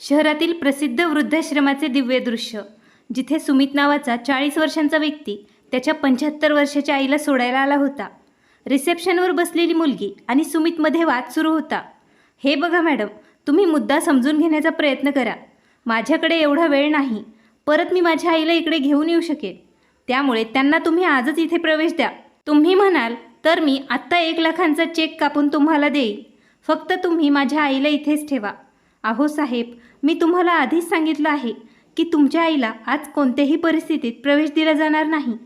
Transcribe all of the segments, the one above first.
शहरातील प्रसिद्ध वृद्धाश्रमाचे दिव्य दृश्य, जिथे सुमित नावाचा 40 वर्षांचा व्यक्ती त्याच्या 75 वर्षाच्या आईला सोडायला आला होता. रिसेप्शनवर बसलेली मुलगी आणि सुमितमध्ये वाद सुरू होता. हे बघा मॅडम, तुम्ही मुद्दा समजून घेण्याचा प्रयत्न करा. माझ्याकडे एवढा वेळ नाही. परत मी माझ्या आईला इकडे घेऊन येऊ शकेन. त्यामुळे त्यांना तुम्ही आजच इथे प्रवेश द्या. तुम्ही म्हणाल तर मी आत्ता 1 लाखांचा चेक कापून तुम्हाला देईन. फक्त तुम्ही माझ्या आईला इथेच ठेवा. अहो साहेब, मी तुम्हाला आधीच सांगितलं आहे की तुमच्या आईला आज कोणत्याही परिस्थितीत प्रवेश दिला जाणार नाही.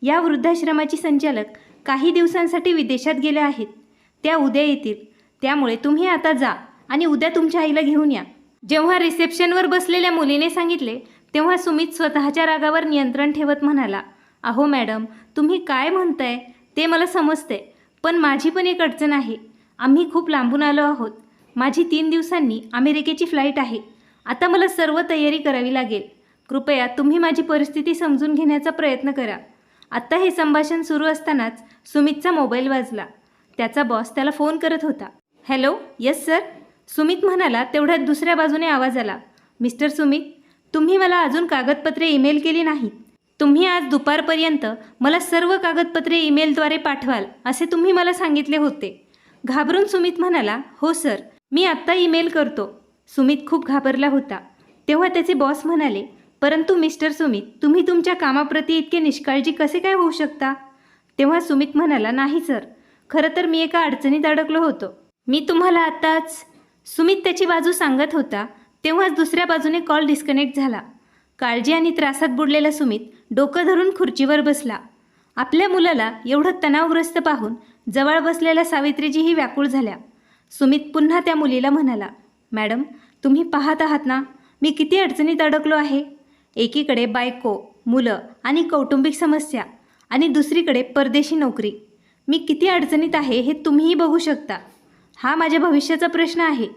या वृद्धाश्रमाची संचालक काही दिवसांसाठी विदेशात गेल्या आहेत. त्या उद्या येतील. त्यामुळे तुम्ही आता जा आणि उद्या तुमच्या आईला घेऊन या. जेव्हा रिसेप्शनवर बसलेल्या मुलीने सांगितले तेव्हा सुमित स्वतःच्या रागावर नियंत्रण ठेवत म्हणाला, अहो मॅडम, तुम्ही काय म्हणताय ते मला समजते, पण माझी पण एक अडचण आहे. आम्ही खूप लांबून आलो आहोत. माझी 3 दिवसांनी अमेरिकेची फ्लाईट आहे. आता मला सर्व तयारी करावी लागेल. कृपया तुम्ही माझी परिस्थिती समजून घेण्याचा प्रयत्न करा. आत्ता हे संभाषण सुरू असतानाच सुमितचा मोबाईल वाजला. त्याचा बॉस त्याला फोन करत होता. हॅलो, यस सर, सुमित म्हणाला. तेवढ्यात दुसऱ्या बाजूने आवाज आला, मिस्टर सुमित, तुम्ही मला अजून कागदपत्रे ईमेल केली नाहीत. तुम्ही आज दुपारपर्यंत मला सर्व कागदपत्रे ईमेलद्वारे पाठवाल असे तुम्ही मला सांगितले होते. घाबरून सुमित म्हणाला, हो सर, मी आत्ता ईमेल करतो. सुमित खूप घाबरला होता. तेव्हा त्याचे बॉस म्हणाले, परंतु मिस्टर सुमित, तुम्ही तुमच्या कामाप्रती इतके निष्काळजी कसे काय होऊ शकता? तेव्हा सुमित म्हणाला, नाही सर, खरं तर मी एका अडचणीत अडकलो होतो. मी तुम्हाला आत्ताच. सुमित त्याची बाजू सांगत होता तेव्हाच दुसऱ्या बाजूने कॉल डिस्कनेक्ट झाला. काळजी आणि त्रासात बुडलेला सुमित डोकं धरून खुर्चीवर बसला. आपल्या मुलाला एवढं तणावग्रस्त पाहून जवळ बसलेल्या सावित्रीजीही व्याकुळ झाल्या. सुमित पुन्हा त्या मुलीला म्हणाला, मॅडम, तुम्ही पाहत आहात ना मी किती अडचणीत अडकलो आहे. एकीकडे बायको, मुलं आणि कौटुंबिक समस्या आणि दुसरीकडे परदेशी नोकरी. मी किती अडचणीत आहे हे तुम्हीही बघू शकता. हा माझ्या भविष्याचा प्रश्न आहे.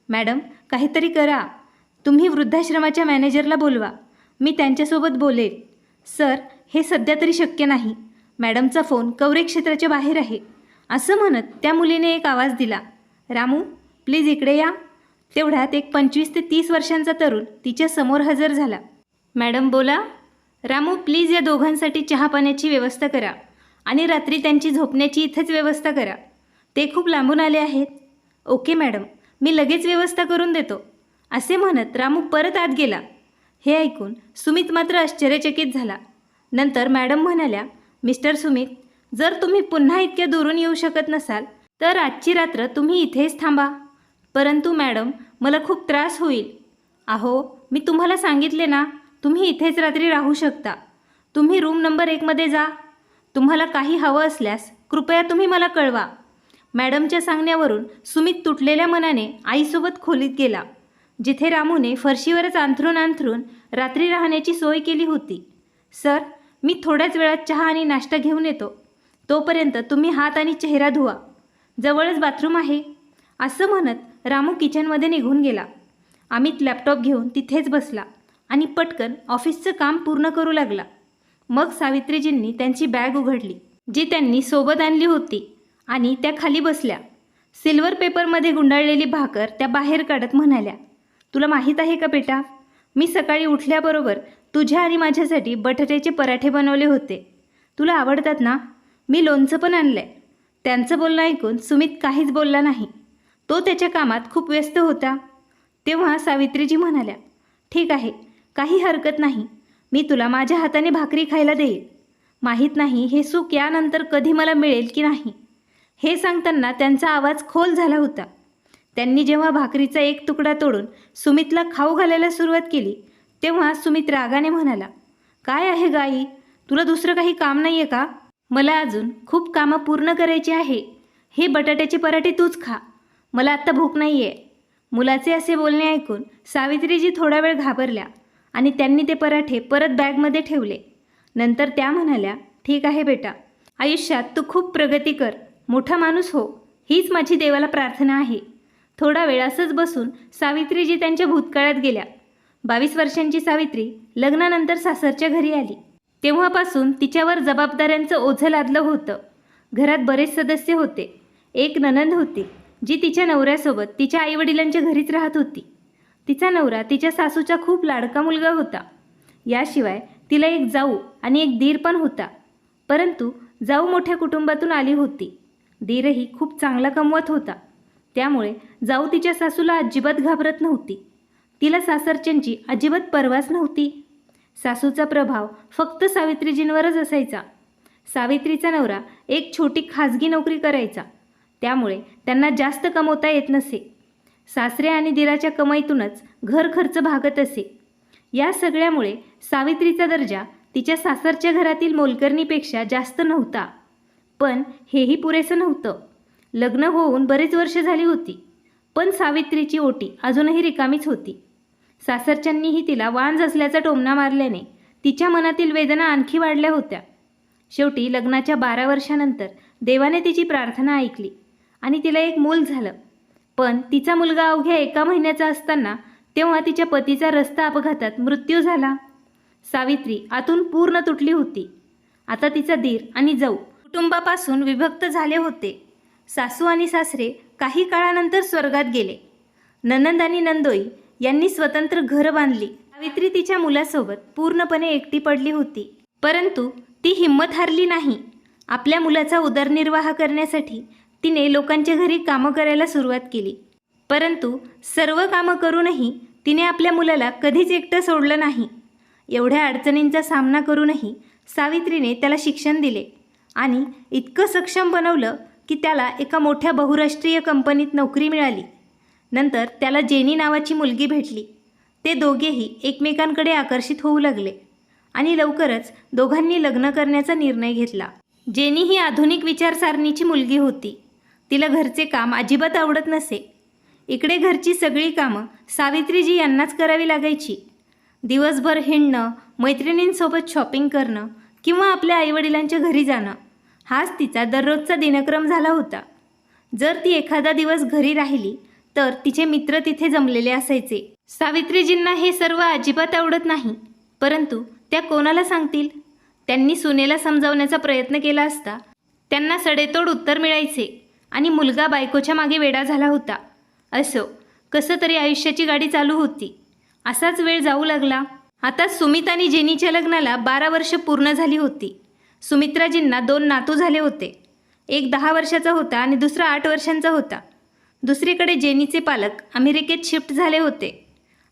मॅडम, काहीतरी करा. तुम्ही वृद्धाश्रमाच्या मॅनेजरला बोलवा. मी त्यांच्यासोबत बोलेल. सर, हे सध्या तरी शक्य नाही. मॅडमचा फोन कव्हरेज क्षेत्राच्या बाहेर आहे. असं म्हणत त्या मुलीने एक आवाज दिला, रामू, प्लीज इकडे या. तेवढ्यात एक 25 ते 30 वर्षांचा तरुण तिच्या समोर हजर झाला. मॅडम बोला. रामू, प्लीज या दोघांसाठी चहा पाण्याची व्यवस्था करा आणि रात्री त्यांची झोपण्याची इथेच व्यवस्था करा. ते खूप लांबून आले आहेत. ओके मॅडम, मी लगेच व्यवस्था करून देतो. असे म्हणत रामू परत आत गेला. हे ऐकून सुमित मात्र आश्चर्यचकित झाला. नंतर मॅडम म्हणाल्या, मिस्टर सुमित, जर तुम्ही पुन्हा इतक्या दुरून येऊ शकत नसाल तर आजची रात्र तुम्ही इथेच थांबा. परंतु मॅडम, मला खूप त्रास होईल. अहो, मी तुम्हाला सांगितले ना, तुम्ही इथेच रात्री राहू शकता. तुम्ही रूम नंबर 1मध्ये जा. तुम्हाला काही हवं असल्यास कृपया तुम्ही मला कळवा. मॅडमच्या सांगण्यावरून सुमित तुटलेल्या मनाने आईसोबत खोलीत गेला, जिथे रामूने फरशीवरच अंथरून रात्री राहण्याची सोय केली होती. सर, मी थोड्याच वेळात चहा आणि नाश्ता घेऊन येतो. तोपर्यंत तुम्ही हात आणि चेहरा धुवा. जवळच बाथरूम आहे. असं म्हणत रामू किचनमध्ये निघून गेला. अमित लॅपटॉप घेऊन तिथेच बसला आणि पटकन ऑफिसचं काम पूर्ण करू लागला. मग सावित्रीजींनी त्यांची बॅग उघडली, जी त्यांनी सोबत आणली होती, आणि त्या खाली बसल्या. सिल्वर पेपरमध्ये गुंडाळलेली भाकर त्या बाहेर काढत म्हणाल्या, तुला माहीत आहे का बेटा, मी सकाळी उठल्याबरोबर तुझ्या आणि माझ्यासाठी बटाट्याचे पराठे बनवले होते. तुला आवडतात ना? मी लोणचं पण आणलं आहे. त्यांचं बोलणं ऐकून सुमित काहीच बोलला नाही. तो त्याच्या कामात खूप व्यस्त होता. तेव्हा सावित्रीजी म्हणाल्या, ठीक आहे, काही हरकत नाही. मी तुला माझ्या हाताने भाकरी खायला देईल. माहीत नाही हे सुख यानंतर कधी मला मिळेल की नाही. हे सांगताना त्यांचा आवाज खोल झाला होता. त्यांनी जेव्हा भाकरीचा एक तुकडा तोडून सुमितला खाऊ घालायला सुरुवात केली तेव्हा सुमित रागाने म्हणाला, काय आहे गाई, तुला दुसरं काही काम नाही आहे का? मला अजून खूप कामं पूर्ण करायची आहे. हे बटाट्याचे पराठे तूच खा. मला आत्ता भूक नाही आहे. मुलाचे असे बोलणे ऐकून सावित्रीजी थोडा वेळ घाबरल्या आणि त्यांनी ते पराठे परत बॅगमध्ये ठेवले. नंतर त्या म्हणाल्या, ठीक आहे बेटा, आयुष्यात तू खूप प्रगती कर, मोठा माणूस हो, हीच माझी देवाला प्रार्थना आहे. थोडा वेळ असंच बसून सावित्रीजी त्यांच्या भूतकाळात गेल्या. 22 वर्षांची सावित्री लग्नानंतर सासरच्या घरी आली. तेव्हापासून तिच्यावर जबाबदाऱ्यांचं ओझं लादलं होतं. घरात बरेच सदस्य होते. एक नणंद होती, जी तिच्या नवऱ्यासोबत तिच्या आईवडिलांच्या घरीच राहत होती. तिचा नवरा तिच्या सासूचा खूप लाडका मुलगा होता. याशिवाय तिला एक जाऊ आणि एक दीर पण होता. परंतु जाऊ मोठ्या कुटुंबातून आली होती. दीरही खूप चांगला कमवत होता. त्यामुळे जाऊ तिच्या सासूला अजिबात घाबरत नव्हती. तिला सासरच्यांची अजिबात पर्वाच नव्हती. सासूचा प्रभाव फक्त सावित्रीजींवरच असायचा. सावित्रीचा नवरा एक छोटी खाजगी नोकरी करायचा. त्यामुळे त्यांना जास्त कमवता येत नसे. सासरे आणि दिराच्या कमाईतूनच घर खर्च भागत असे. या सगळ्यामुळे सावित्रीचा दर्जा तिच्या सासरच्या घरातील मोलकरणीपेक्षा जास्त नव्हता. पण हेही पुरेसं नव्हतं. लग्न होऊन बरेच वर्ष झाली होती, पण सावित्रीची ओटी अजूनही रिकामीच होती. सासरच्यांनीही तिला वांज असल्याचा टोमणा मारल्याने तिच्या मनातील वेदना आणखी वाढल्या होत्या. शेवटी लग्नाच्या 12 वर्षानंतर देवाने तिची प्रार्थना ऐकली आणि तिला एक मूल झालं. पण तिचा मुलगा अवघ्या 1 महिन्याचा असताना तेव्हा तिच्या पतीचा रस्ता अपघातात मृत्यू झाला. सावित्री आतून पूर्ण तुटली होती. आता तिचा दीर आणि जाऊ कुटुंबापासून विभक्त झाले होते. सासू आणि सासरे काही काळानंतर स्वर्गात गेले. नणंद आणि नंदोई यांनी स्वतंत्र घरं बांधली. सावित्री तिच्या मुलासोबत पूर्णपणे एकटी पडली होती. परंतु ती हिंमत हारली नाही. आपल्या मुलाचा उदरनिर्वाह करण्यासाठी तिने लोकांच्या घरी कामं करायला सुरुवात केली. परंतु सर्व कामं करूनही तिने आपल्या मुलाला कधीच एकटं सोडलं नाही. एवढ्या अडचणींचा सामना करूनही सावित्रीने त्याला शिक्षण दिले आणि इतकं सक्षम बनवलं की त्याला एका मोठ्या बहुराष्ट्रीय कंपनीत नोकरी मिळाली. नंतर त्याला जेनी नावाची मुलगी भेटली. ते दोघेही एकमेकांकडे आकर्षित होऊ लागले आणि लवकरच दोघांनी लग्न करण्याचा निर्णय घेतला. जेनी ही आधुनिक विचारसरणीची मुलगी होती. तिला घरचे काम अजिबात आवडत नसे. इकडे घरची सगळी कामं सावित्रीजी यांनाच करावी लागायची. दिवसभर हिंडणं, मैत्रिणींसोबत शॉपिंग करणं किंवा आपल्या आईवडिलांच्या घरी जाणं हाच तिचा दररोजचा दिनक्रम झाला होता. जर ती एखादा दिवस घरी राहिली तर तिचे मित्र तिथे जमलेले असायचे. सावित्रीजींना हे सर्व अजिबात आवडत नाही. परंतु त्या कोणाला सांगतील? त्यांनी सुनेला समजावण्याचा प्रयत्न केला असता त्यांना सडेतोड उत्तर मिळायचे आणि मुलगा बायकोच्या मागे वेडा झाला होता. असो, कसं तरी आयुष्याची गाडी चालू होती. असाच वेळ जाऊ लागला. आता सुमित आणि जेनीच्या लग्नाला 12 वर्ष पूर्ण झाली होती. सुमित्राजींना 2 नातू झाले होते. एक 10 वर्षाचा होता आणि दुसरा 8 वर्षांचा होता. दुसरीकडे जेनीचे पालक अमेरिकेत शिफ्ट झाले होते.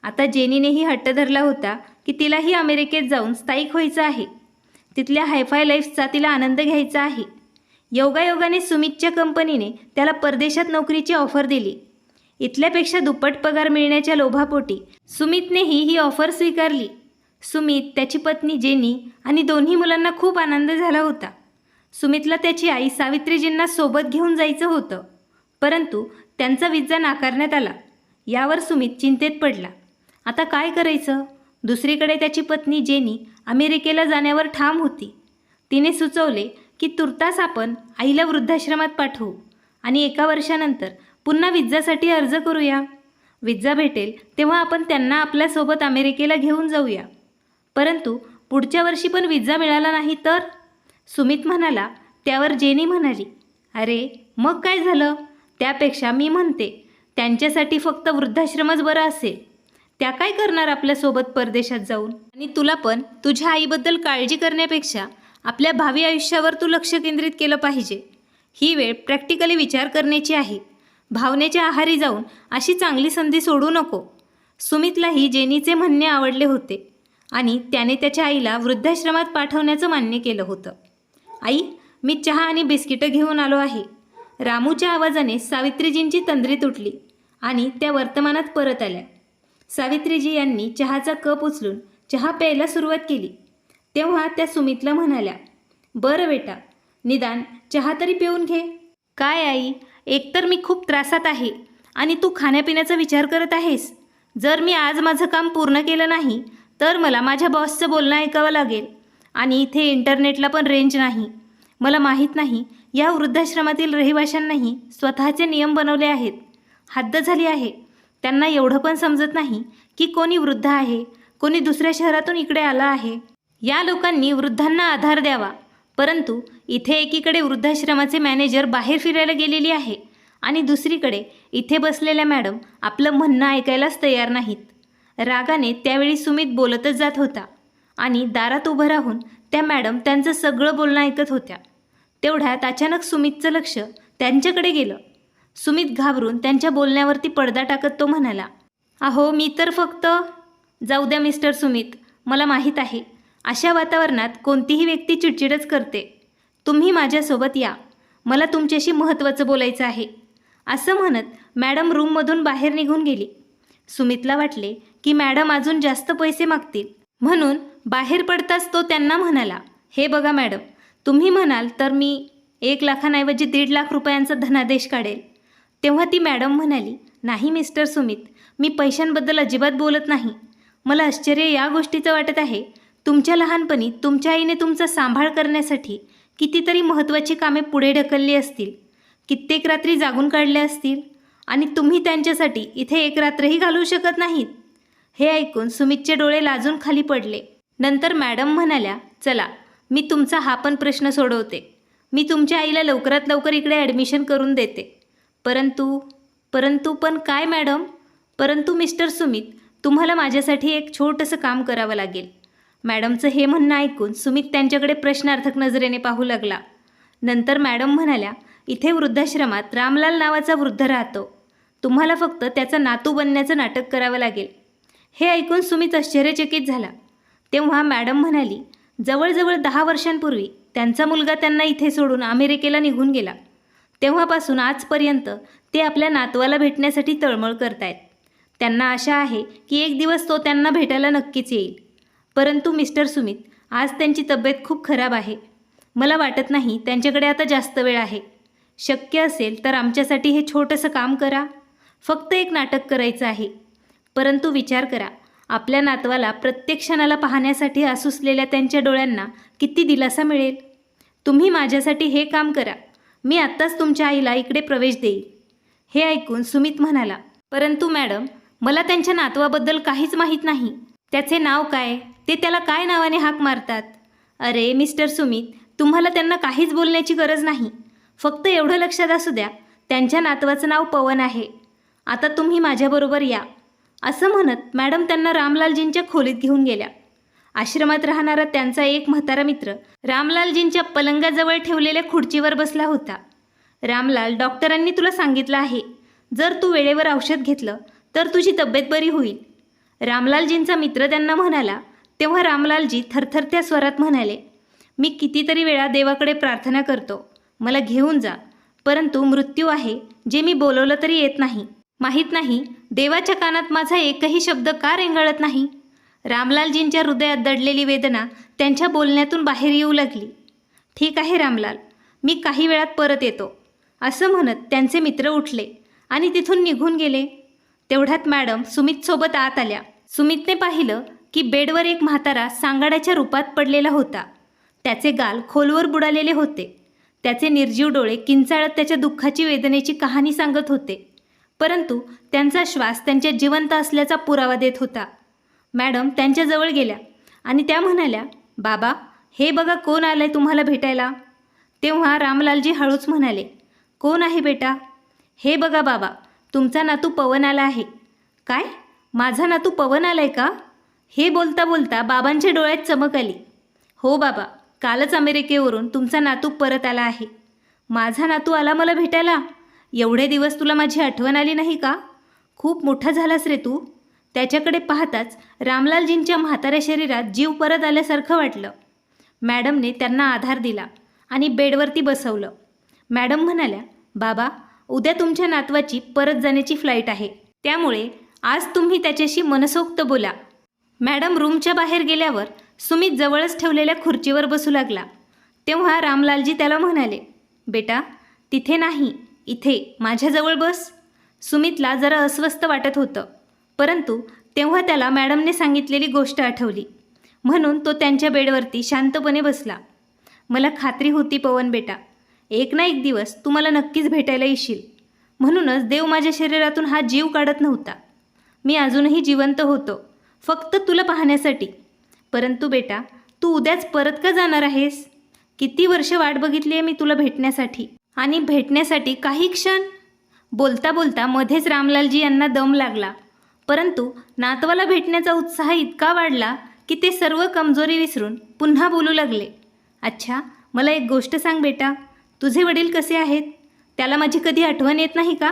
आता जेनीनेही हट्ट धरला होता की तिलाही अमेरिकेत जाऊन स्थायिक व्हायचं आहे. तिथल्या हायफाय लाईफचा तिला आनंद घ्यायचा आहे. योगायोगाने सुमितच्या कंपनीने त्याला परदेशात नोकरीची ऑफर दिली. इथल्यापेक्षा दुप्पट पगार मिळण्याच्या लोभापोटी सुमितनेही ही ऑफर स्वीकारली. सुमित, त्याची पत्नी जेनी आणि दोन्ही मुलांना खूप आनंद झाला होता. सुमितला त्याची आई सावित्रीजींना सोबत घेऊन जायचं होतं, परंतु त्यांचा विजा नाकारण्यात आला. यावर सुमित चिंतेत पडला. आता काय करायचं? दुसरीकडे त्याची पत्नी जेनी अमेरिकेला जाण्यावर ठाम होती. तिने सुचवले की तुर्तास आपण आईला वृद्धाश्रमात पाठवू आणि 1 वर्षानंतर पुन्हा विजासाठी अर्ज करूया. विजा भेटेल तेव्हा आपण त्यांना आपल्यासोबत अमेरिकेला घेऊन जाऊया. परंतु पुढच्या वर्षी पण विजा मिळाला नाही तर? सुमित म्हणाला. त्यावर जेनी म्हणाली, अरे मग काय झालं? त्यापेक्षा मी म्हणते त्यांच्यासाठी फक्त वृद्धाश्रमच बरं असेल. त्या काय करणार आपल्यासोबत परदेशात जाऊन? आणि तुला पण तुझ्या आईबद्दल काळजी करण्यापेक्षा आपल्या भावी आयुष्यावर तू लक्ष केंद्रित केलं पाहिजे. ही वेळ प्रॅक्टिकली विचार करण्याची आहे. भावनेच्या आहारी जाऊन अशी चांगली संधी सोडू नको. सुमितलाही जेनीचे म्हणणे आवडले होते आणि त्याने त्याच्या आईला वृद्धाश्रमात पाठवण्याचं मान्य केलं होतं. आई, मी चहा आणि बिस्किटं घेऊन आलो आहे. रामूच्या आवाजाने सावित्रीजींची तंद्री तुटली आणि त्या वर्तमानात परत आल्या. सावित्रीजी यांनी चहाचा कप उचलून चहा प्यायला सुरुवात केली. तेव्हा त्या सुमितला म्हणाल्या, बरं बेटा, निदान चहा तरी पिऊन घे. काय आई, एकतर मी खूप त्रासात आहे आणि तू खाण्यापिण्याचा विचार करत आहेस. जर मी आज माझं काम पूर्ण केलं नाही तर मला माझ्या बॉसचं बोलणं ऐकावं लागेल आणि इथे इंटरनेटला पण रेंज नाही. मला माहीत नाही या वृद्धाश्रमातील रहिवाशांनाही स्वतःचे नियम बनवले आहेत. हद्द झाली आहे. त्यांना एवढं पण समजत नाही की कोणी वृद्ध आहे, कोणी दुसऱ्या शहरातून इकडे आला आहे. या लोकांनी वृद्धांना आधार द्यावा. परंतु इथे एकीकडे वृद्धाश्रमाचे मॅनेजर बाहेर फिरायला गेलेली आहे आणि दुसरीकडे इथे बसलेल्या मॅडम आपलं म्हणणं ऐकायलाच तयार नाहीत. रागाने त्यावेळी सुमित बोलतच जात होता आणि दारात उभं राहून त्या मॅडम त्यांचं सगळं बोलणं ऐकत होत्या. तेवढ्यात अचानक सुमितचं लक्ष त्यांच्याकडे गेलं. सुमित घाबरून त्यांच्या बोलण्यावरती पडदा टाकत तो म्हणाला, अहो मी तर फक्त. जाऊ द्या मिस्टर सुमित, मला माहीत आहे अशा वातावरणात कोणतीही व्यक्ती चिडचिडच करते. तुम्ही माझ्यासोबत या, मला तुमच्याशी महत्त्वाचं बोलायचं आहे. असं म्हणत मॅडम रूममधून बाहेर निघून गेली. सुमितला वाटले की मॅडम अजून जास्त पैसे मागतील, म्हणून बाहेर पडताच तो त्यांना म्हणाला, हे बघा मॅडम, तुम्ही म्हणाल तर मी 1 लाखांऐवजी 1.5 लाख रुपयांचा धनादेश काढेल. तेव्हा ती मॅडम म्हणाली, नाही मिस्टर सुमित, मी पैशांबद्दल अजिबात बोलत नाही. मला आश्चर्य या गोष्टीचं वाटत आहे, तुमच्या लहानपणी तुमच्या आईने तुमचा सांभाळ करण्यासाठी कितीतरी महत्त्वाची कामे पुढे ढकलली असतील, कित्येक रात्री जागून काढल्या असतील आणि तुम्ही त्यांच्यासाठी इथे 1 रात्रही घालवू शकत नाहीत. हे ऐकून सुमितचे डोळे लाजून खाली पडले. नंतर मॅडम म्हणाल्या, चला मी तुमचा हा पण प्रश्न सोडवते. मी तुमच्या आईला लवकरात लवकर इकडे ॲडमिशन करून देते. परंतु पण काय मॅडम? परंतु मिस्टर सुमित, तुम्हाला माझ्यासाठी एक छोटंसं काम करावं लागेल. मॅडमचं हे म्हणणं ऐकून सुमित त्यांच्याकडे प्रश्नार्थक नजरेने पाहू लागला. नंतर मॅडम म्हणाल्या, इथे वृद्धाश्रमात रामलाल नावाचा वृद्ध राहतो. तुम्हाला फक्त त्याचा नातू बनण्याचं नाटक करावं लागेल. हे ऐकून सुमित आश्चर्यचकित झाला. तेव्हा मॅडम म्हणाली, जवळजवळ 10 वर्षांपूर्वी त्यांचा मुलगा त्यांना इथे सोडून अमेरिकेला निघून गेला. तेव्हापासून आजपर्यंत ते आपल्या नातवाला भेटण्यासाठी तळमळ करतायत. त्यांना आशा आहे की एक दिवस तो त्यांना भेटायला नक्कीच येईल. परंतु मिस्टर सुमित, आज त्यांची तब्येत खूप खराब आहे. मला वाटत नाही त्यांच्याकडे आता जास्त वेळ आहे. शक्य असेल तर आमच्यासाठी हे छोटंसं काम करा. फक्त एक नाटक करायचं आहे. परंतु विचार करा, आपल्या नातवाला प्रत्येक क्षणाला पाहण्यासाठी आसुसलेल्या त्यांच्या डोळ्यांना किती दिलासा मिळेल. तुम्ही माझ्यासाठी हे काम करा. मी आत्ताच तुमच्या आईला इकडे प्रवेश देईल. हे ऐकून सुमित म्हणाला, परंतु मॅडम, मला त्यांच्या नातवाबद्दल काहीच माहीत नाही. त्याचे नाव काय, ते त्याला काय नावाने हाक मारतात? अरे मिस्टर सुमित, तुम्हाला त्यांना काहीच बोलण्याची गरज नाही. फक्त एवढं लक्षात असू द्या, त्यांच्या नातवाचं नाव पवन आहे. आता तुम्ही माझ्याबरोबर या. असं म्हणत मॅडम त्यांना रामलालजींच्या खोलीत घेऊन गेल्या. आश्रमात राहणारा त्यांचा एक म्हातारा मित्र रामलालजींच्या पलंगाजवळ ठेवलेल्या खुर्चीवर बसला होता. रामलाल, डॉक्टरांनी तुला सांगितलं आहे, जर तू वेळेवर औषध घेतलं तर तुझी तब्येत बरी होईल. रामलालजींचा मित्र त्यांना म्हणाला. तेव्हा रामलालजी थरथरत्या स्वरात म्हणाले, मी कितीतरी वेळा देवाकडे प्रार्थना करतो, मला घेऊन जा. परंतु मृत्यू आहे जे मी बोलवलं तरी येत नाही. माहीत नाही देवाच्या कानात माझा एकही शब्द का रेंगाळत नाही. रामलालजींच्या हृदयात दडलेली वेदना त्यांच्या बोलण्यातून बाहेर येऊ लागली. ठीक आहे रामलाल, मी काही वेळात परत येतो. असं म्हणत त्यांचे मित्र उठले आणि तिथून निघून गेले. तेवढ्यात मॅडम सुमितसोबत आत आल्या. सुमितने पाहिलं की बेडवर एक म्हातारा सांगाड्याच्या रूपात पडलेला होता. त्याचे गाल खोलवर बुडालेले होते. त्याचे निर्जीव डोळे किंचाळत त्याच्या दुःखाची वेदनेची कहाणी सांगत होते. परंतु त्यांचा श्वास त्यांच्या जिवंत असल्याचा पुरावा देत होता. मॅडम त्यांच्याजवळ गेल्या आणि त्या म्हणाल्या, बाबा, हे बघा कोण आलंय तुम्हाला भेटायला. तेव्हा रामलालजी हळूच म्हणाले, कोण आहे बेटा? हे बघा बाबा, तुमचा नातू पवन आला आहे. काय? माझा नातू पवन आलाय का? हे बोलता बोलता बाबांच्या डोळ्यात चमक आली. हो बाबा, कालच अमेरिकेवरून तुमचा नातू परत आला आहे. माझा नातू आला मला भेटायला? एवढे दिवस तुला माझी आठवण आली नाही का? खूप मोठा झालास रे तू. त्याच्याकडे पाहताच रामलालजींच्या म्हाताऱ्या शरीरात जीव परत आल्यासारखं वाटलं. मॅडमने त्यांना आधार दिला आणि बेडवरती बसवलं. मॅडम म्हणाल्या, बाबा, उद्या तुमच्या नातवाची परत जाण्याची फ्लाईट आहे, त्यामुळे आज तुम्ही त्याच्याशी मनसोक्त बोला. मॅडम रूमच्या बाहेर गेल्यावर सुमित जवळच ठेवलेल्या खुर्चीवर बसू लागला. तेव्हा रामलालजी त्याला म्हणाले, बेटा, तिथे नाही, इथे माझ्याजवळ बस. सुमितला जरा अस्वस्थ वाटत होतं, परंतु तेव्हा त्याला मॅडमने सांगितलेली गोष्ट आठवली, म्हणून तो त्यांच्या बेडवरती शांतपणे बसला. मला खात्री होती पवन बेटा, एक ना एक दिवस तू मला नक्कीच भेटायला येशील. म्हणूनच देव माझ्या शरीरातून हा जीव काढत नव्हता. मी अजूनही जिवंत होतो, फक्त तुला पाहण्यासाठी. परंतु बेटा, तू उद्याच परत का जाणार आहेस? किती वर्ष वाट बघितली आहे मी तुला भेटण्यासाठी, आणि भेटण्यासाठी काही क्षण. बोलता बोलता मध्येच रामलालजी यांना दम लागला, परंतु नातवाला भेटण्याचा उत्साह इतका वाढला की ते सर्व कमजोरी विसरून पुन्हा बोलू लागले. अच्छा, मला एक गोष्ट सांग बेटा, तुझे वडील कसे आहेत? त्याला माझी कधी आठवण येत नाही का?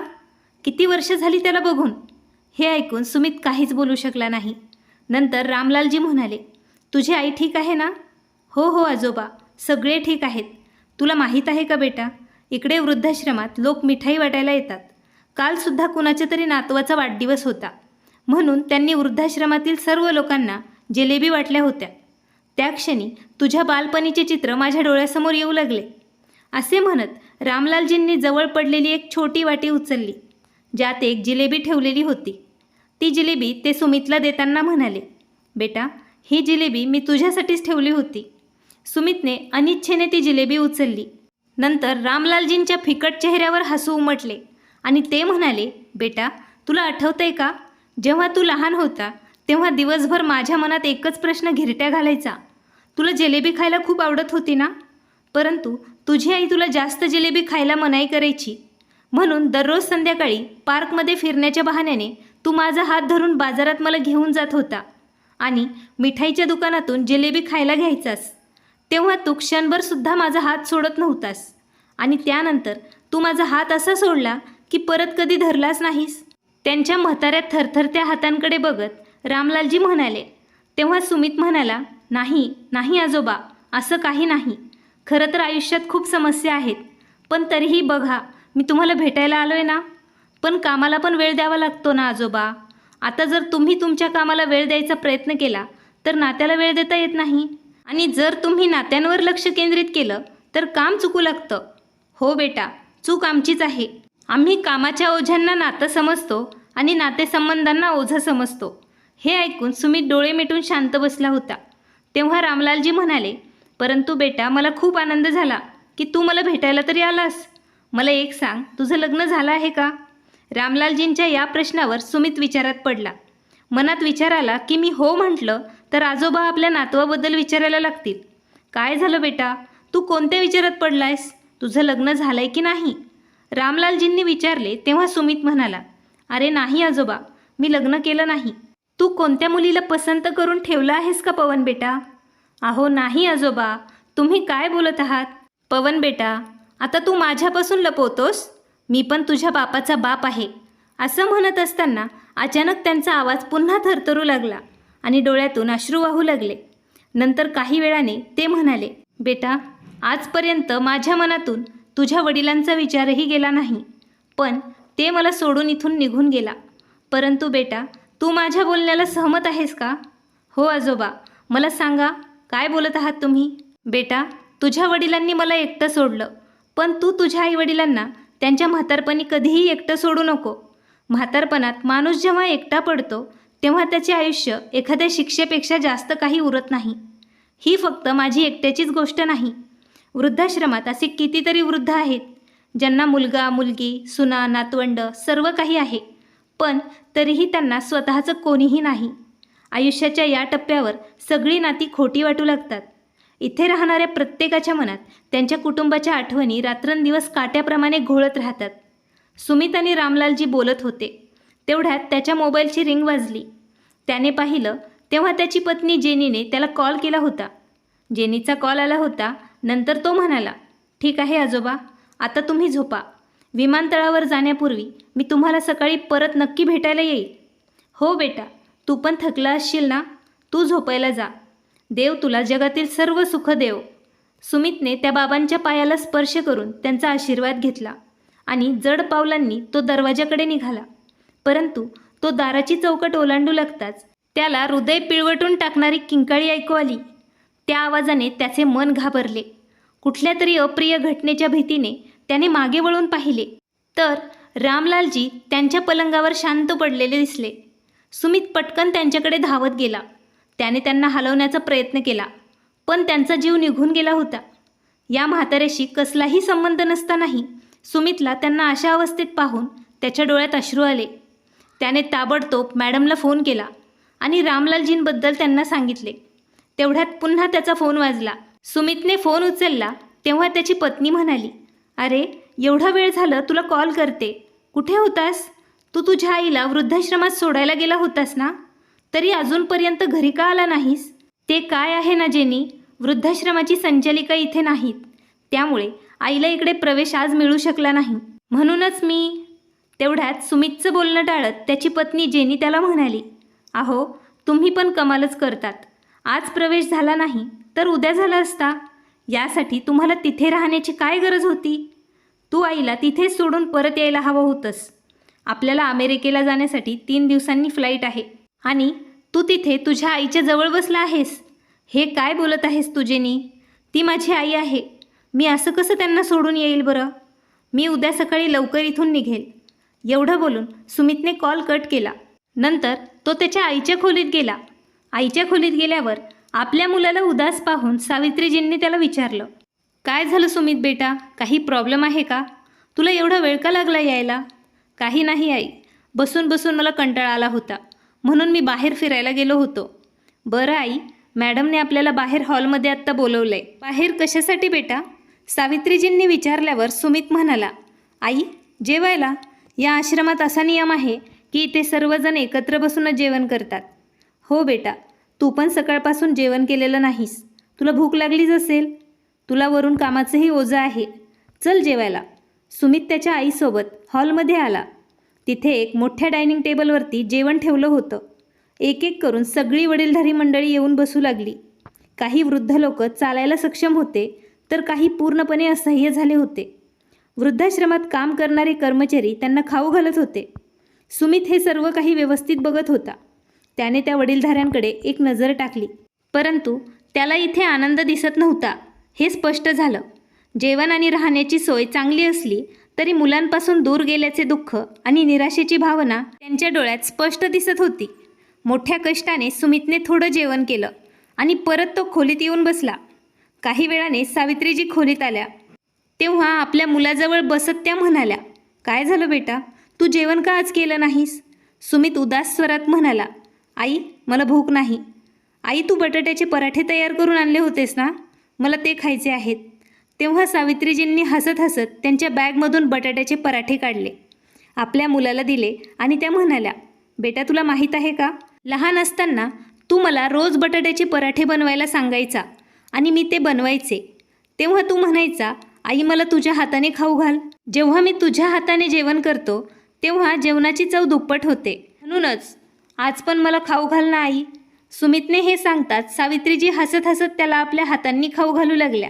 किती वर्ष झाली त्याला बघून? हे ऐकून सुमित काहीच बोलू शकला नाही. नंतर रामलालजी म्हणाले, तुझी आई ठीक आहे ना? हो हो आजोबा, सगळे ठीक आहेत. तुला माहीत आहे का बेटा, इकडे वृद्धाश्रमात लोक मिठाई वाटायला येतात. कालसुद्धा कुणाच्या तरी नातवाचा वाढदिवस होता, म्हणून त्यांनी वृद्धाश्रमातील सर्व लोकांना जिलेबी वाटल्या होत्या. त्या क्षणी तुझ्या बालपणीचे चित्र माझ्या डोळ्यासमोर येऊ लागले. असे म्हणत रामलालजींनी जवळ पडलेली एक छोटी वाटी उचलली, ज्यात एक जिलेबी ठेवलेली होती. ती जिलेबी ते सुमितला देताना म्हणाले, बेटा, ही जिलेबी मी तुझ्यासाठीच ठेवली होती. सुमितने अनिच्छेने ती जिलेबी उचलली. नंतर रामलालजींच्या फिकट चेहऱ्यावर हसू उमटले आणि ते म्हणाले, बेटा, तुला आठवतंय का, जेव्हा तू लहान होता तेव्हा दिवसभर माझ्या मनात एकच प्रश्न घिरट्या घालायचा, तुला जिलेबी खायला खूप आवडत होती ना? परंतु तुझी आई तुला जास्त जिलेबी खायला मनाई करायची, म्हणून दररोज संध्याकाळी पार्कमध्ये फिरण्याच्या बहाण्याने तू माझा हात धरून बाजारात मला घेऊन जात होता आणि मिठाईच्या दुकानातून जिलेबी खायला घ्यायचास. तेव्हा तू क्षणभरसुद्धा माझा हात सोडत नव्हतास आणि त्यानंतर तू माझा हात असा सोडला की परत कधी धरलाच नाहीस. त्यांच्या म्हाताऱ्या थरथरत्या हातांकडे बघत रामलालजी म्हणाले. तेव्हा सुमित म्हणाला, नाही नाही आजोबा, असं काही नाही. खरं तर आयुष्यात खूप समस्या आहेत, पण तरीही बघा, मी तुम्हाला भेटायला आलो आहे ना. पण कामाला पण वेळ द्यावा लागतो ना आजोबा. आता जर तुम्ही तुमच्या कामाला वेळ द्यायचा प्रयत्न केला तर नात्याला वेळ देता येत नाही, आणि जर तुम्ही नात्यांवर लक्ष केंद्रित केलं तर काम चुकू लागतं. हो बेटा, चूक आमचीच आहे. आम्ही कामाच्या ओझ्यांना नातं समजतो आणि नातेसंबंधांना ओझं समजतो. हे ऐकून सुमित डोळे मिटून शांत बसला होता. तेव्हा रामलालजी म्हणाले, परंतु बेटा, मला खूप आनंद झाला की तू मला भेटायला तरी आलास. मला एक सांग, तुझं लग्न झालं आहे का? रामलालजींच्या या प्रश्नावर सुमित विचारात पडला. मनात विचार आला की मी हो म्हटलं तर आजोबा आपल्या नातवाबद्दल विचारायला लागतील. काय झालं बेटा, तू कोणत्या विचारात पडलायस? तुझं लग्न झालंय की नाही? रामलालजींनी विचारले. तेव्हा सुमित म्हणाला, अरे नाही आजोबा, मी लग्न केलं नाही. तू कोणत्या मुलीला पसंत करून ठेवलं आहेस का पवन बेटा? अहो नाही आजोबा, तुम्ही काय बोलत आहात? पवन बेटा, आता तू माझ्यापासून लपवतोस? मी पण तुझ्या बापाचा बाप आहे. असं म्हणत असताना अचानक त्यांचा आवाज पुन्हा थरथरू लागला आणि डोळ्यातून अश्रू वाहू लागले. नंतर काही वेळाने ते म्हणाले, बेटा, आजपर्यंत माझ्या मनातून तुझ्या वडिलांचा विचारही गेला नाही, पण ते मला सोडून इथून निघून गेला. परंतु बेटा, तू माझ्या बोलण्याला सहमत आहेस का? हो आजोबा, मला सांगा, काय बोलत आहात तुम्ही? बेटा, तुझ्या वडिलांनी मला एकटं सोडलं, पण तू तुझ्या आईवडिलांना त्यांच्या म्हातारपणी कधीही एकटं सोडू नको. म्हातारपणात माणूस जेव्हा एकटा पडतो तेव्हा त्याचे आयुष्य एखाद्या शिक्षेपेक्षा जास्त काही उरत नाही. ही फक्त माझी एकट्याचीच गोष्ट नाही. वृद्धाश्रमात असे कितीतरी वृद्ध आहेत ज्यांना मुलगा, मुलगी, सुना, नातवंड सर्व काही आहे, पण तरीही त्यांना स्वतःचं कोणीही नाही. आयुष्याच्या या टप्प्यावर सगळी नाती खोटी वाटू लागतात. इथे राहणाऱ्या प्रत्येकाच्या मनात त्यांच्या कुटुंबाच्या आठवणी रात्रंदिवस काट्याप्रमाणे घोळत राहतात. सुमित आणि रामलालजी बोलत होते. तेवढ्यात त्याच्या मोबाईलची रिंग वाजली. त्याने पाहिलं तेव्हा त्याची पत्नी जेनीने त्याला कॉल केला होता. जेनीचा कॉल आला होता. नंतर तो म्हणाला, ठीक आहे आजोबा, आता तुम्ही झोपा. विमानतळावर जाण्यापूर्वी मी तुम्हाला सकाळी परत नक्की भेटायला येईल. हो बेटा, तू पण थकला असशील ना, तू झोपायला जा. देव तुला जगातील सर्व सुख देव. सुमितने त्या बाबांच्या पायाला स्पर्श करून त्यांचा आशीर्वाद घेतला आणि जड पावलांनी तो दरवाजाकडे निघाला. परंतु तो दाराची चौकट ओलांडू लागताच त्याला हृदय पिळवटून टाकणारी किंकाळी ऐकू आली. त्या आवाजाने त्याचे मन घाबरले. कुठल्या तरी अप्रिय घटनेच्या भीतीने त्याने मागे वळून पाहिले तर रामलालजी त्यांच्या पलंगावर शांत पडलेले दिसले. सुमित पटकन त्यांच्याकडे धावत गेला. त्याने त्यांना हलवण्याचा प्रयत्न केला, पण त्यांचा जीव निघून गेला होता. या म्हाताऱ्याशी कसलाही संबंध नसतानाही सुमितला त्यांना अशा अवस्थेत पाहून त्याच्या डोळ्यात अश्रू आले. त्याने ताबडतोब मॅडमला फोन केला आणि रामलालजींबद्दल त्यांना सांगितले. तेवढ्यात पुन्हा त्याचा फोन वाजला. सुमितने फोन उचलला तेव्हा त्याची पत्नी म्हणाली, अरे एवढा वेळ झालं तुला कॉल करते, कुठे होतास? तू तुझ्या आईला वृद्धाश्रमात सोडायला गेला होतास ना? तरी अजूनपर्यंत घरी का आला नाहीस? ते काय आहे ना जेनी, वृद्धाश्रमाची संचालिका इथे नाहीत, त्यामुळे आईला इकडे प्रवेश आज मिळू शकला नाही. म्हणूनच मी. तेवढ्यात सुमितचं बोलणं टाळत त्याची पत्नी जेनी त्याला म्हणाली, अहो तुम्ही पण कमालच करतात. आज प्रवेश झाला नाही तर उद्या झाला असता. यासाठी तुम्हाला तिथे राहण्याची काय गरज होती? तू आईला तिथेच सोडून परत यायला हवं होतंस. आपल्याला अमेरिकेला जाण्यासाठी 3 दिवसांनी फ्लाईट आहे आणि तू तिथे तुझ्या आईच्या जवळ बसला आहेस. हे काय बोलत आहेस तू जेनी? ती माझी आई आहे. मी असं कसं त्यांना सोडून येईल बरं? मी उद्या सकाळी लवकर इथून निघेल. एवढं बोलून सुमितने कॉल कट केला. नंतर तो त्याच्या आईच्या खोलीत गेला. आईच्या खोलीत गेल्यावर आपल्या मुलाला उदास पाहून सावित्रीजींनी त्याला विचारलं, काय झालं सुमित बेटा, काही प्रॉब्लेम आहे का? तुला एवढा वेळ का लागला यायला? काही नाही आई, बसून बसून मला कंटाळा आला होता, म्हणून मी बाहेर फिरायला गेलो होतो. बरं आई, मॅडमने आपल्याला बाहेर हॉलमध्ये आत्ता बोलवलं आहे. बाहेर कशासाठी बेटा? सावित्रीजींनी विचारल्यावर सुमित म्हणाला, आई जेवायला. या आश्रमात असा नियम आहे की इथे सर्वजण एकत्र बसूनच जेवण करतात. हो बेटा, तू पण सकाळपासून जेवण केलेलं नाहीस, तुला भूक लागलीच असेल. तुला वरून कामाचंही ओझं आहे, चल जेवायला. सुमित त्याच्या आईसोबत हॉलमध्ये आला. तिथे एक मोठ्या डायनिंग टेबलवरती जेवण ठेवलं होतं. एक एक करून सगळी वडीलधारी मंडळी येऊन बसू लागली. काही वृद्ध लोक चालायला सक्षम होते तर काही पूर्णपणे असह्य झाले होते. वृद्धाश्रमात काम करणारे कर्मचारी त्यांना खाऊ घालत होते. सुमित हे सर्व काही व्यवस्थित बघत होता. त्याने त्या वडीलधाऱ्यांकडे एक नजर टाकली, परंतु त्याला इथे आनंद दिसत नव्हता हे स्पष्ट झालं. जेवण आणि राहण्याची सोय चांगली असली तरी मुलांपासून दूर गेल्याचे दुःख आणि निराशेची भावना त्यांच्या डोळ्यात स्पष्ट दिसत होती. मोठ्या कष्टाने सुमितने थोडं जेवण केलं आणि परत तो खोलीत येऊन बसला. काही वेळाने सावित्रीजी खोलीत आल्या. तेव्हा आपल्या मुलाजवळ बसत त्या म्हणाल्या, काय झालं बेटा, तू जेवण का आज केलं नाहीस? सुमित उदास स्वरात म्हणाला, आई मला भूक नाही. आई तू बटाट्याचे पराठे तयार करून आणले होतेस ना, मला ते खायचे आहेत. तेव्हा सावित्रीजींनी हसत हसत त्यांच्या बॅगमधून बटाट्याचे पराठे काढले, आपल्या मुलाला दिले आणि त्या म्हणाल्या, बेटा तुला माहीत आहे का, लहान असताना तू मला रोज बटाट्याचे पराठे बनवायला सांगायचा आणि मी ते बनवायचे. तेव्हा तू म्हणायचा, आई मला तुझ्या हाताने खाऊ घाल. जेव्हा मी तुझ्या हाताने जेवण करतो तेव्हा जेवणाची चव दुप्पट होते. म्हणूनच आज पण मला खाऊ घाल ना आई. सुमितने हे सांगताच सावित्रीजी हसत हसत त्याला आपल्या हातांनी खाऊ घालू लागल्या.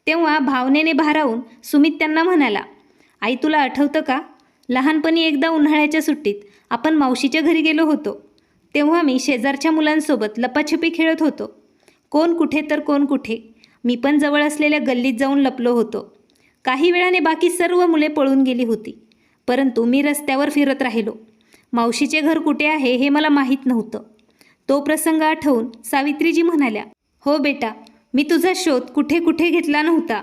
तेव्हा भावनेने भारावून सुमित त्यांना म्हणाला, आई तुला आठवतं का, लहानपणी एकदा उन्हाळ्याच्या सुट्टीत आपण मावशीच्या घरी गेलो होतो. तेव्हा मी शेजारच्या मुलांसोबत लपाछपी खेळत होतो. कोण कुठे तर कोण कुठे. मी पण जवळ असलेल्या गल्लीत जाऊन लपलो होतो. काही वेळाने बाकी सर्व मुले पळून गेली होती, परंतु मी रस्त्यावर फिरत राहिलो. मावशीचे घर कुठे आहे हे मला माहीत नव्हतं. तो प्रसंग आठवून सावित्रीजी म्हणाल्या, हो बेटा, मी तुझा शोध कुठे कुठे घेतला नव्हता.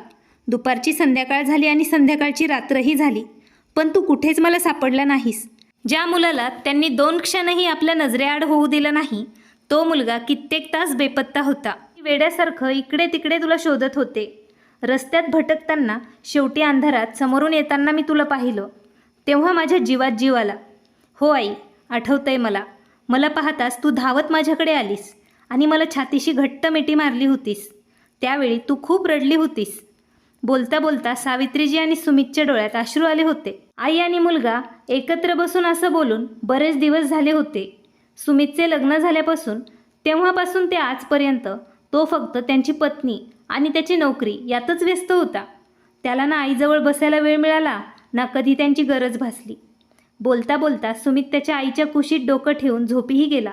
दुपारची संध्याकाळ झाली आणि संध्याकाळची रात्रही झाली, पण तू कुठेच मला सापडला नाहीस. ज्या मुलाला त्यांनी 2 क्षणही आपल्या नजरेआड होऊ दिलं नाही, तो मुलगा कित्येक तास बेपत्ता होता. वेड्यासारखं इकडे तिकडे तुला शोधत होते. रस्त्यात भटकताना शेवटी अंधारात समोरून येताना मी तुला पाहिलं, तेव्हा माझ्या जीवात जीव आला. हो आई, आठवतंय मला. मला पाहताच तू धावत माझ्याकडे आलीस आणि मला छातीशी घट्ट मिठी मारली होतीस. त्यावेळी तू खूप रडली होतीस. बोलता बोलता सावित्रीजी आणि सुमितच्या डोळ्यात अश्रू आले होते. आई आणि मुलगा एकत्र बसून असं बोलून बरेच दिवस झाले होते. सुमितचे लग्न झाल्यापासून तेव्हापासून ते आजपर्यंत तो फक्त त्यांची पत्नी आणि त्याची नोकरी यातच व्यस्त होता. त्याला ना आईजवळ बसायला वेळ मिळाला ना कधी त्यांची गरज भासली. बोलता बोलता सुमित त्याच्या आईच्या कुशीत डोकं ठेवून झोपीही गेला.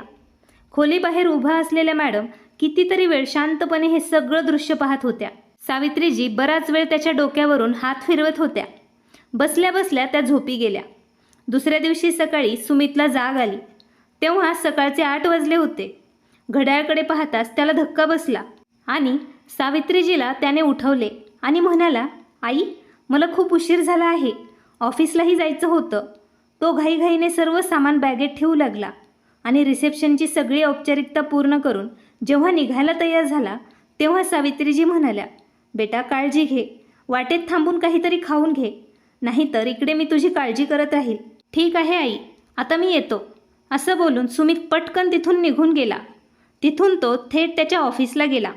खोलीबाहेर उभा असलेल्या मॅडम कितीतरी वेळ शांतपणे हे सगळं दृश्य पाहत होत्या. सावित्रीजी बराच वेळ त्याच्या डोक्यावरून हात फिरवत होत्या. बसल्या बसल्या त्या झोपी गेल्या. दुसऱ्या दिवशी सकाळी सुमितला जाग आली. तेव्हा सकाळचे 8 वाजले होते. घड्याळकडे पाहताच त्याला धक्का बसला आणि सावित्रीजीला त्याने उठवले आणि म्हणाला, आई मला खूप उशीर झाला आहे, ऑफिसलाही जायचं होतं. तो घाईघाईने सर्व सामान बॅगेत ठेवू लागला आणि रिसेप्शनची सगळी औपचारिकता पूर्ण करून जेव्हा निघायला तयार झाला तेव्हा सावित्रीजी म्हणाल्या, बेटा काळजी घे, वाटेत थांबून काहीतरी खाऊन घे, नाहीतर इकडे मी तुझी काळजी करत राहील. ठीक आहे आई, आता मी येतो. असं बोलून सुमित पटकन तिथून निघून गेला. तिथून तो थेट त्याच्या ऑफिसला गेला.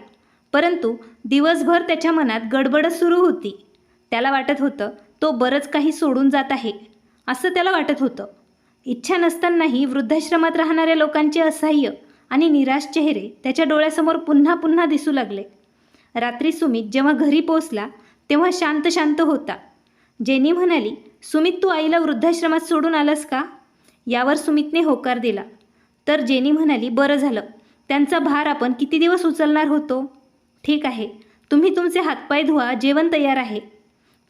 परंतु दिवसभर त्याच्या मनात गडबडच सुरू होती. त्याला वाटत होतं तो बरंच काही सोडून जात आहे असं त्याला वाटत होतं. इच्छा नसतानाही वृद्धाश्रमात राहणाऱ्या लोकांचे असहाय्य आणि निराश चेहरे त्याच्या डोळ्यासमोर पुन्हा पुन्हा दिसू लागले. रात्री सुमित जेव्हा घरी पोहोचला तेव्हा शांत शांत होता. जेनी म्हणाली, सुमित तू आईला वृद्धाश्रमात सोडून आलास का? यावर सुमितने होकार दिला. तर जेनी म्हणाली, बरं झालं, त्यांचा भार आपण किती दिवस उचलणार होतो. ठीक आहे, तुम्ही तुमचे हातपाय धुवा, जेवण तयार आहे.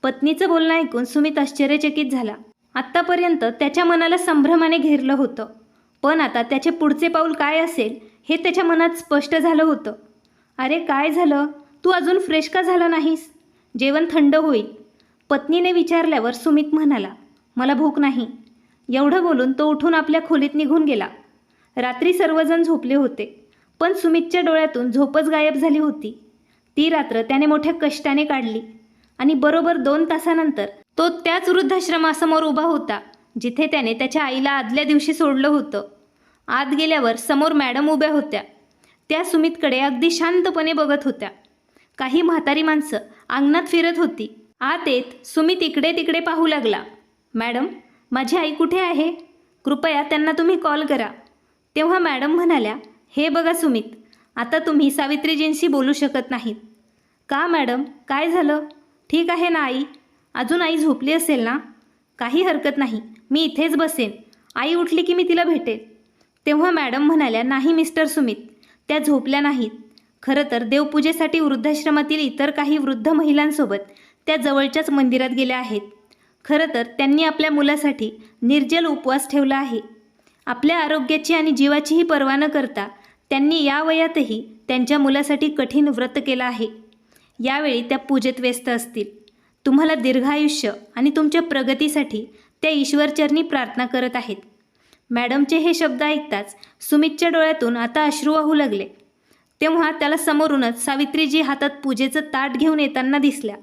पत्नीचं बोलणं ऐकून सुमित आश्चर्यचकित झाला. आत्तापर्यंत त्याच्या मनाला संभ्रमाने घेरलं होतं, पण आता त्याचे पुढचे पाऊल काय असेल हे त्याच्या मनात स्पष्ट झालं होतं. अरे काय झालं, तू अजून फ्रेश का झाला नाहीस? जेवण थंड होईल. पत्नीने विचारल्यावर सुमित म्हणाला, मला भूक नाही. एवढं बोलून तो उठून आपल्या खोलीत निघून गेला. रात्री सर्वजण झोपले होते, पण सुमितच्या डोळ्यातून झोपच गायब झाली होती. ती रात्र त्याने मोठ्या कष्टाने काढली आणि बरोबर 2 तासानंतर तो त्याच वृद्धाश्रमासमोर उभा होता जिथे त्याने त्याच्या आईला आदल्या दिवशी सोडलं होतं. आत गेल्यावर समोर मॅडम उभ्या होत्या. त्या सुमितकडे अगदी शांतपणे बघत होत्या. काही म्हातारी माणसं अंगणात फिरत होती. आत येत सुमित इकडे तिकडे पाहू लागला. मॅडम, माझी आई कुठे आहे? कृपया त्यांना तुम्ही कॉल करा. तेव्हा मॅडम म्हणाल्या, हे बघा सुमित, आता तुम्ही सावित्रीजींशी बोलू शकत नाहीत. का मॅडम, काय झालं? ठीक आहे ना आई? अजून आई झोपली असेल ना? काही हरकत नाही, मी इथेच बसेन. आई उठली की मी तिला भेटेल. तेव्हा मॅडम म्हणाल्या, नाही मिस्टर सुमित, त्या झोपल्या नाहीत. खरं तर देवपूजेसाठी वृद्धाश्रमातील इतर काही वृद्ध महिलांसोबत त्या जवळच्याच मंदिरात गेल्या आहेत. खरं तर त्यांनी आपल्या मुलासाठी निर्जल उपवास ठेवला आहे. आपल्या आरोग्याची आणि जीवाचीही पर्वा न करता त्यांनी या वयातही त्यांच्या मुलासाठी कठीण व्रत केलं आहे. यावेळी त्या पूजेत व्यस्त असतील. तुम्हाला दीर्घायुष्य आणि तुमच्या प्रगतीसाठी त्या ईश्वरचरणी प्रार्थना करत आहेत. मॅडमचे हे शब्द ऐकताच सुमितच्या डोळ्यातून आता अश्रू वाहू लागले. तेव्हा त्याला समोरूनच सावित्रीजी हातात पूजेचं ताट घेऊन येताना दिसल्या.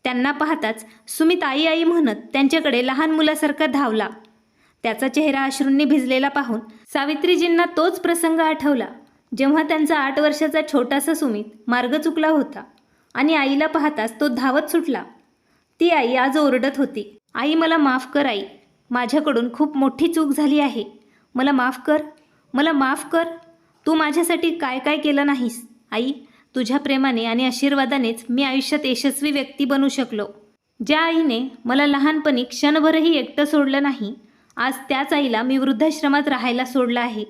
त्यांना पाहताच सुमित आई आई म्हणत त्यांच्याकडे लहान मुलासारखा धावला. त्याचा चेहरा अश्रूंनी भिजलेला पाहून सावित्रीजींना तोच प्रसंग आठवला जेव्हा त्यांचा 8 वर्षाचा छोटासा सुमित मार्ग चुकला होता आणि आईला पाहताच तो धावत सुटला. ती आई आज ओरडत होती, आई मला माफ कर आई, माझ्याकडून खूप मोठी चूक झाली आहे. मला माफ कर, मला माफ कर. तू माझ्यासाठी काय काय केलं नाहीस. आई, तुझ्या प्रेमाने आणि आशीर्वादानेच मी आयुष्यात यशस्वी व्यक्ती बनू शकलो. ज्या आईने मला लहानपणी क्षणभरही एकटं सोडलं नाही, आज त्याच आईला मी वृद्धाश्रमात राहायला सोडलं आहे.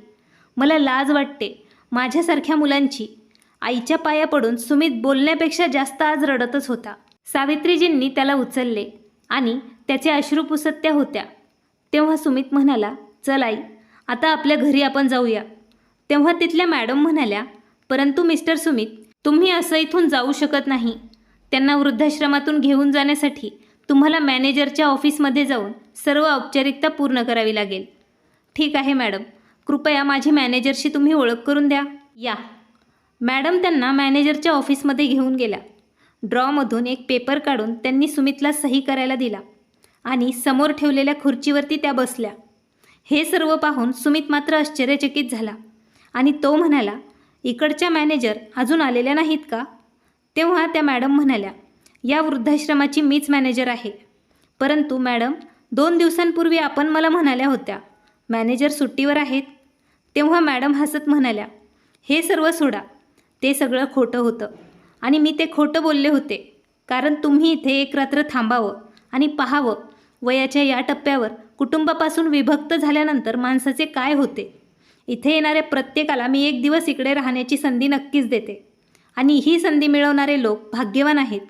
मला लाज वाटते माझ्यासारख्या मुलांची. आईच्या पाया पडून सुमित बोलण्यापेक्षा जास्त आज रडतच होता. सावित्रीजींनी त्याला उचलले आणि त्याचे अश्रू पुसत त्या होत्या. तेव्हा सुमित म्हणाला, चल आई, आता आपल्या घरी आपण जाऊया. तेव्हा तिथल्या मॅडम म्हणाल्या, परंतु मिस्टर सुमित, तुम्ही असं इथून जाऊ शकत नाही. त्यांना वृद्धाश्रमातून घेऊन जाण्यासाठी तुम्हाला मॅनेजरच्या ऑफिसमध्ये जाऊन सर्व औपचारिकता पूर्ण करावी लागेल. ठीक आहे मॅडम, कृपया माझी मॅनेजरशी तुम्ही ओळख करून द्या. या. मॅडम त्यांना मॅनेजरच्या ऑफिसमध्ये घेऊन गेल्या. ड्रॉमधून एक पेपर काढून त्यांनी सुमितला सही करायला दिला आणि समोर ठेवलेल्या खुर्चीवरती त्या बसल्या. हे सर्व पाहून सुमित मात्र आश्चर्यचकित झाला आणि तो म्हणाला, इकडच्या मॅनेजर अजून आलेल्या नाहीत का? तेव्हा त्या मॅडम म्हणाल्या, या वृद्धाश्रमाची मीच मॅनेजर आहे. परंतु मॅडम, 2 दिवसांपूर्वी आपण मला म्हणाल्या होत्या मॅनेजर सुट्टीवर आहेत. तेव्हा मॅडम हसत म्हणाल्या, हे सर्व सोडा, ते सगळं खोटं होतं आणि मी ते खोटं बोलले होते कारण तुम्ही इथे एक रात्र थांबावं आणि पाहावं वयाच्या या टप्प्यावर कुटुंबापासून विभक्त झाल्यानंतर माणसाचे काय होते. इथे येणाऱ्या प्रत्येकाला मी 1 दिवस इकडे राहण्याची संधी नक्कीच देते आणि ही संधी मिळवणारे लोक भाग्यवान आहेत.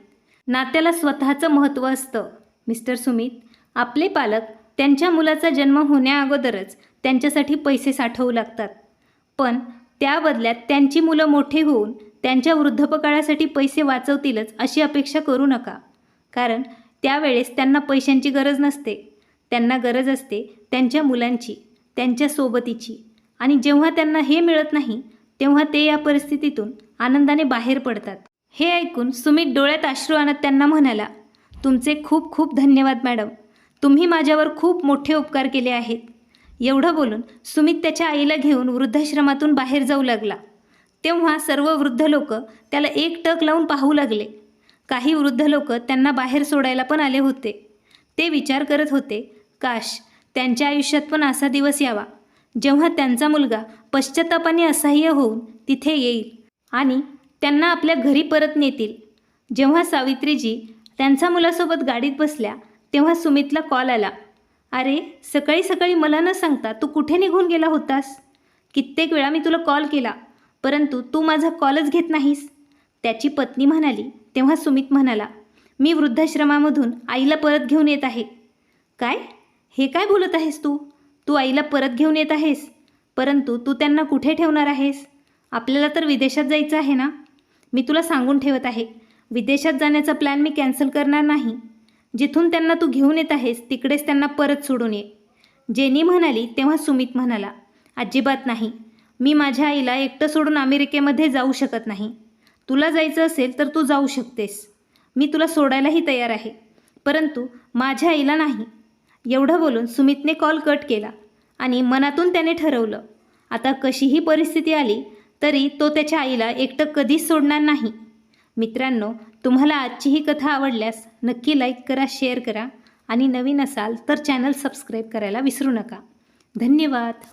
नात्याला स्वतःचं महत्त्व असतं. मिस्टर सुमित, आपले पालक त्यांच्या मुलाचा जन्म होण्याअगोदरच त्यांच्यासाठी पैसे साठवू लागतात, पण त्या बदल्यात त्यांची मुलं मोठे होऊन त्यांच्या वृद्धपकाळासाठी पैसे वाचवतीलच अशी अपेक्षा करू नका. कारण त्यावेळेस त्यांना पैशांची गरज नसते. त्यांना गरज असते त्यांच्या मुलांची, त्यांच्या सोबतीची. आणि जेव्हा त्यांना हे मिळत नाही तेव्हा ते या परिस्थितीतून आनंदाने बाहेर पडतात. हे ऐकून सुमित डोळ्यात अश्रू आणत त्यांना म्हणाला, तुमचे खूप खूप धन्यवाद मॅडम. तुम्ही माझ्यावर खूप मोठे उपकार केले आहेत. एवढं बोलून सुमित त्याच्या आईला घेऊन वृद्धाश्रमातून बाहेर जाऊ लागला. तेव्हा सर्व वृद्ध लोक त्याला एकटक लावून पाहू लागले. काही वृद्ध लोक त्यांना बाहेर सोडायला पण आले होते. ते विचार करत होते, काश त्यांच्या आयुष्यात पण असा दिवस यावा जेव्हा त्यांचा मुलगा पश्चात्तापाने असह्य होऊन तिथे येईल आणि त्यांना आपल्या घरी परत नेतील. जेव्हा सावित्रीजी त्यांच्या मुलासोबत गाडीत बसल्या तेव्हा सुमितला कॉल आला. अरे, सकाळी सकाळी मला न सांगता तू कुठे निघून गेला होतास? कित्येक वेळा मी तुला कॉल केला, परंतु तू माझा कॉलच घेत नाहीस. त्याची पत्नी म्हणाली. तेव्हा सुमित म्हणाला, मी वृद्धाश्रमामधून आईला परत घेऊन येत आहे. काय? हे काय बोलत आहेस तू? तू आईला परत घेऊन येत आहेस, परंतु तू त्यांना कुठे ठेवणार आहेस? आपल्याला तर विदेशात जायचं आहे ना? मी तुला सांगून ठेवत आहे, विदेशात जाण्याचा प्लॅन मी कॅन्सल करणार नाही. जिथून त्यांना तू घेऊन येत आहेस तिकडेच त्यांना परत सोडून ये. जेनी म्हणाली. तेव्हा सुमित म्हणाला, अजिबात नाही. मी माझ्या आईला एकटं सोडून अमेरिकेमध्ये जाऊ शकत नाही. तुला जायचं असेल तर तू जाऊ शकतेस. मी तुला सोडायलाही तयार आहे, परंतु माझ्या आईला नाही. एवढं बोलून सुमितने कॉल कट केला आणि मनातून त्याने ठरवलं, आता कशीही परिस्थिती आली तरी तो त्याच्या आईला एकटं कधीच सोडणार नाही. मित्रांनो, तुम्हाला आजची ही कथा आवडल्यास नक्की लाईक करा, शेअर करा आणि नवीन असाल तर चॅनल सबस्क्राईब करायला विसरू नका. धन्यवाद.